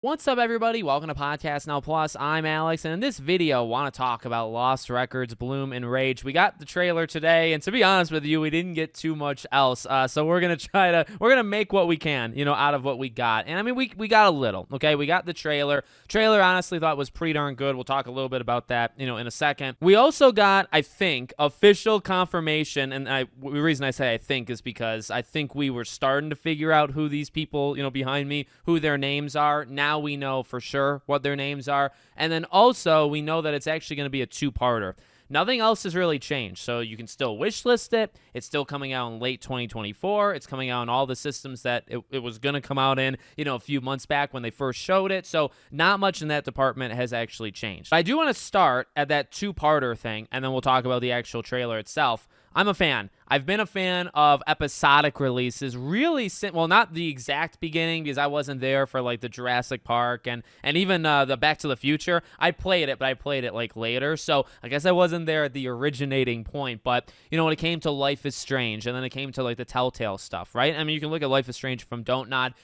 What's up, everybody? Welcome to Podcast Now Plus. I'm Alex, and in this video, I want to talk about Lost Records, Bloom, and Rage. We got the trailer today, and to be honest with you, we didn't get too much else. So we're gonna make what we can, out of what we got. And I mean, we got a little, okay? We got the trailer. Trailer, honestly, thought was pretty darn good. We'll talk a little bit about that, in a second. We also got, I think, official confirmation, and the reason I say I think is because I think we were starting to figure out who these people, behind me, who their names are. Now we know for sure what their names are. And then also we know that it's actually going to be a two-parter. Nothing else has really changed. So you can still wishlist it. It's still coming out in late 2024. It's coming out on all the systems that it was going to come out in, a few months back when they first showed it. So not much in that department has actually changed. I do want to start at that two-parter thing, and then we'll talk about the actual trailer itself. I'm a fan. I've been a fan of episodic releases really since, well, not the exact beginning because I wasn't there for like the Jurassic Park and even the Back to the Future. I played it, but I played it like later. So I guess I wasn't there at the originating point. But, when it came to Life is Strange and then it came to like the Telltale stuff, right? I mean, you can look at Life is Strange from Don't Nod.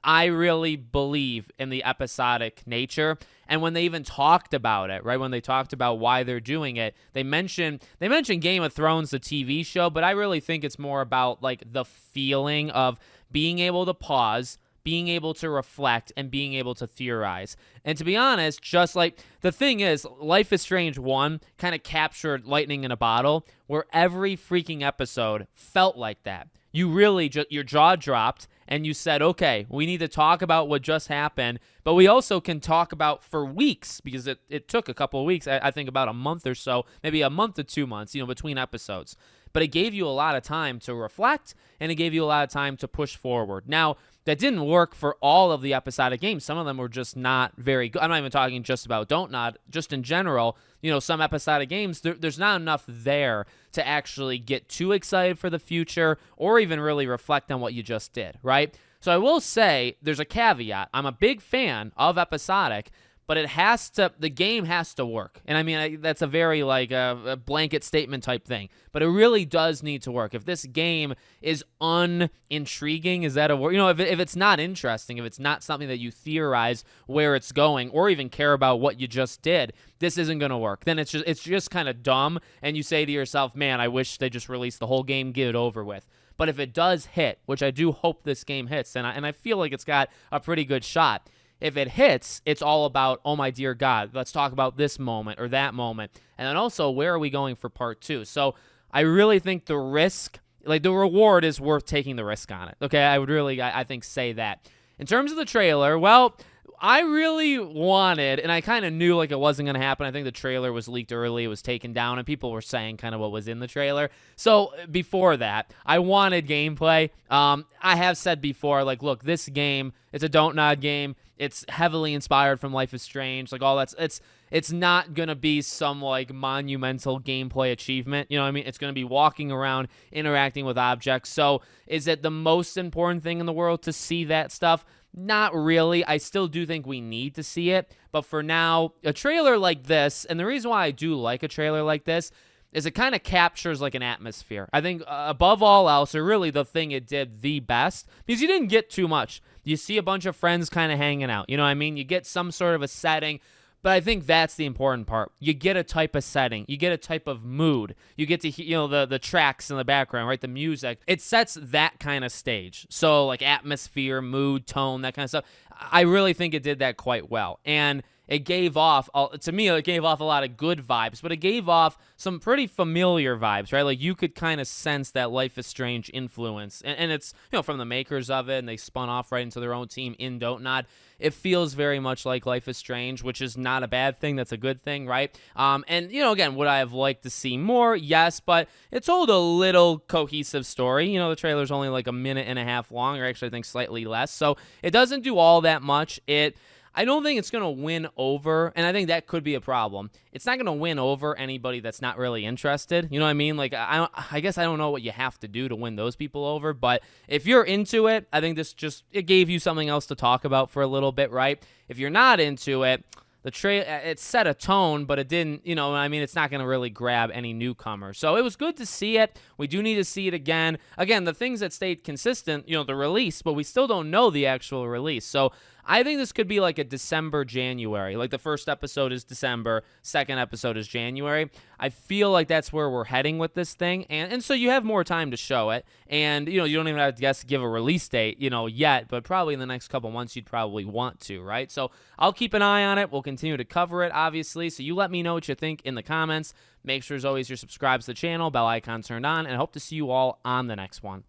I really believe in the episodic nature. And when they even talked about it, right, when they talked about why they're doing it, they mentioned Game of Thrones, the TV show, but I really think it's more about like the feeling of being able to pause, being able to reflect, and being able to theorize. And to be honest, just like the thing is, Life is Strange 1 kind of captured lightning in a bottle, where every freaking episode felt like that. You really your jaw dropped and you said, okay, we need to talk about what just happened, but we also can talk about for weeks, because it took a couple of weeks, I think about a month or so, maybe a month to 2 months, between episodes. But it gave you a lot of time to reflect, and it gave you a lot of time to push forward. Now, that didn't work for all of the episodic games. Some of them were just not very good. I'm not even talking just about Don't Nod, just in general. Some episodic games, there's not enough there to actually get too excited for the future or even really reflect on what you just did, right? So I will say there's a caveat. I'm a big fan of episodic, but the game has to work. And I mean, that's a very like a blanket statement type thing, but it really does need to work. If this game is unintriguing, is that a word? If it's not interesting, if it's not something that you theorize where it's going or even care about what you just did, this isn't going to work. Then it's just kind of dumb. And you say to yourself, man, I wish they just released the whole game, get it over with. But if it does hit, which I do hope this game hits, and I feel like it's got a pretty good shot. If it hits, it's all about, oh my dear God, let's talk about this moment or that moment. And then also, where are we going for part 2? So I really think the risk, like the reward is worth taking the risk on it. Okay, I would really, I think, say that. In terms of the trailer, well, I really wanted, and I kind of knew like it wasn't going to happen. I think the trailer was leaked early. It was taken down, and people were saying kind of what was in the trailer. So before that, I wanted gameplay. I have said before, like, look, this game, it's a Don't Nod game. It's heavily inspired from Life is Strange, like all that's. It's not going to be some like monumental gameplay achievement. You know what I mean? It's going to be walking around, interacting with objects. So is it the most important thing in the world to see that stuff? Not really. I still do think we need to see it. But for now, a trailer like this, and the reason why I do like a trailer like this is it kind of captures like an atmosphere. I think above all else, or really the thing it did the best, because you didn't get too much. You see a bunch of friends kind of hanging out. You know what I mean? You get some sort of a setting. But I think that's the important part. You get a type of setting. You get a type of mood. You get to hear, the tracks in the background, right? The music. It sets that kind of stage. So like atmosphere, mood, tone, that kind of stuff. I really think it did that quite well. And it gave off, to me, it gave off a lot of good vibes, but it gave off some pretty familiar vibes, right? Like you could kind of sense that Life is Strange influence. And it's, from the makers of it, and they spun off right into their own team in Don't Nod. It feels very much like Life is Strange, which is not a bad thing. That's a good thing, right? And, again, would I have liked to see more? Yes, but it told a little cohesive story. The trailer's only like a minute and a half long, or actually I think slightly less. So it doesn't do all that much. I don't think it's going to win over, and I think that could be a problem. It's not going to win over anybody that's not really interested. You know what I mean? Like, I guess I don't know what you have to do to win those people over, but if you're into it, I think it gave you something else to talk about for a little bit, right? If you're not into it, it set a tone, but it didn't, it's not going to really grab any newcomer. So it was good to see it. We do need to see it again. Again, the things that stayed consistent, the release, but we still don't know the actual release. So I think this could be like a December, January. Like the first episode is December, second episode is January. I feel like that's where we're heading with this thing. And so you have more time to show it. And, you don't even have to give a release date, yet, but probably in the next couple months you'd probably want to, right? So I'll keep an eye on it. We'll continue to cover it, obviously. So you let me know what you think in the comments. Make sure, as always, you're subscribed to the channel, bell icon turned on, and I hope to see you all on the next one.